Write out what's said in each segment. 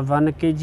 1 kg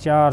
4